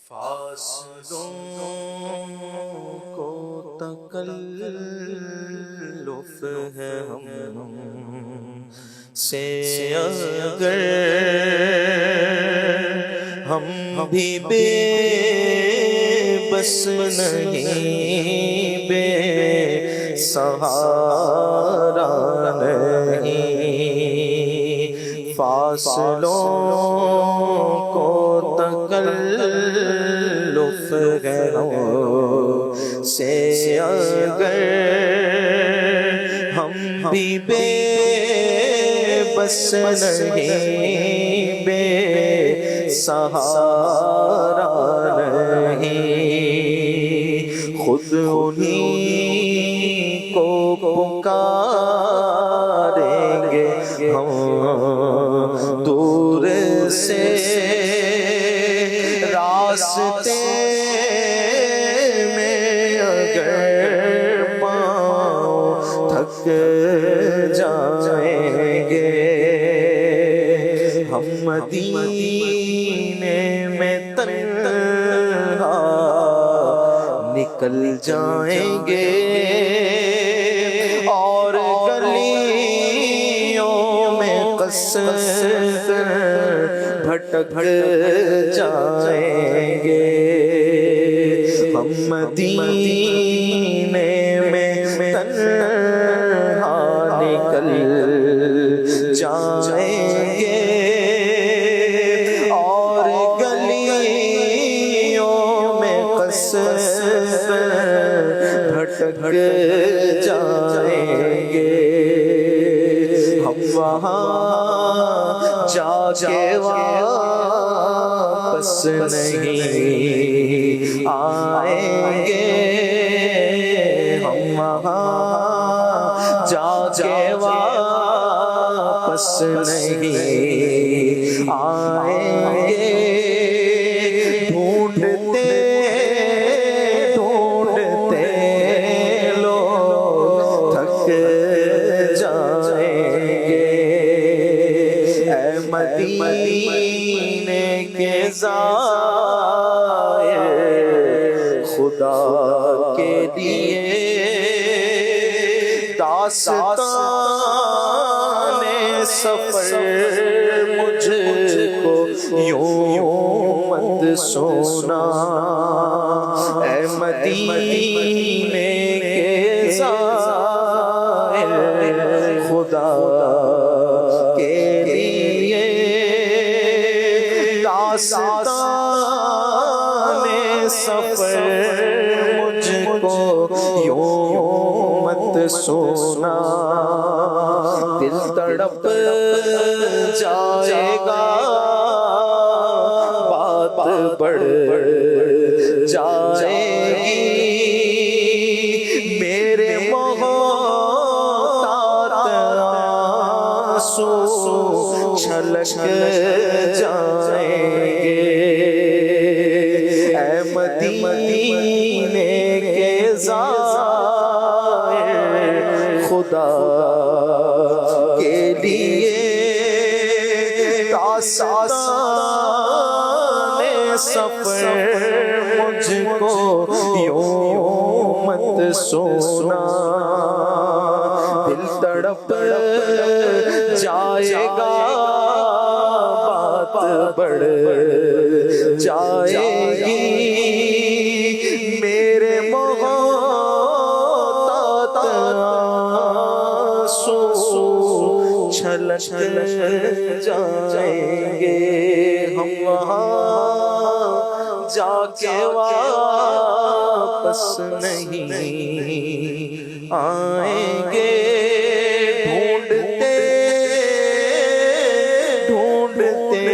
فاصلوں کو تکلف ہے ہم سے اگر ہم بھی بے بس نہیں، بے سہارا نہیں، فاصلوں کو تکلف ہے ہم سے اگر ہم بھی بے بس نہیں، بے سہارا نہیں، خود انہیں کو پکاریں گے ہم دور سے، راستے میں اگر پاؤں تھک جائیں گے، ہم مدینے میں تنہا نکل جائیں گے اور گلیوں میں قصد بھٹک جائیں گے، ہم مدینے میں تنہا نکل جائیں گے اور گلیوں میں قصد بھٹک جائیں گے، ہم وہاں جا کے واپس نہیں آئیں گے، ہم وہاں جا کے واپس نہیں آئیں گے، ڈھونڈتے ڈھونڈتے لوگ تھک جائیں گے، اے مدینے کے زائر خدا کے لیے داستان سفر مجھ کو یوں مت سونا، اے مدینے کے زائر خدا کے لیے داستان سفر مجھ کو یوں مت سونا، دل تڑپ جائے گا، بات بڑھ جائے گی، میرے محتاط آنسو چھلک جائیں گے، اے مدینے کے زائر خدا کے لیے داستان سفر مجھ کو یوں مت سونا، دل تڑپ جائے گا، بات بڑھ جائے گی، میرے محتاط آنسو چھلک جائیں گے، ہم وہاں جا کے واپس نہیں آئیں گے، ڈھونڈتے ڈھونڈتے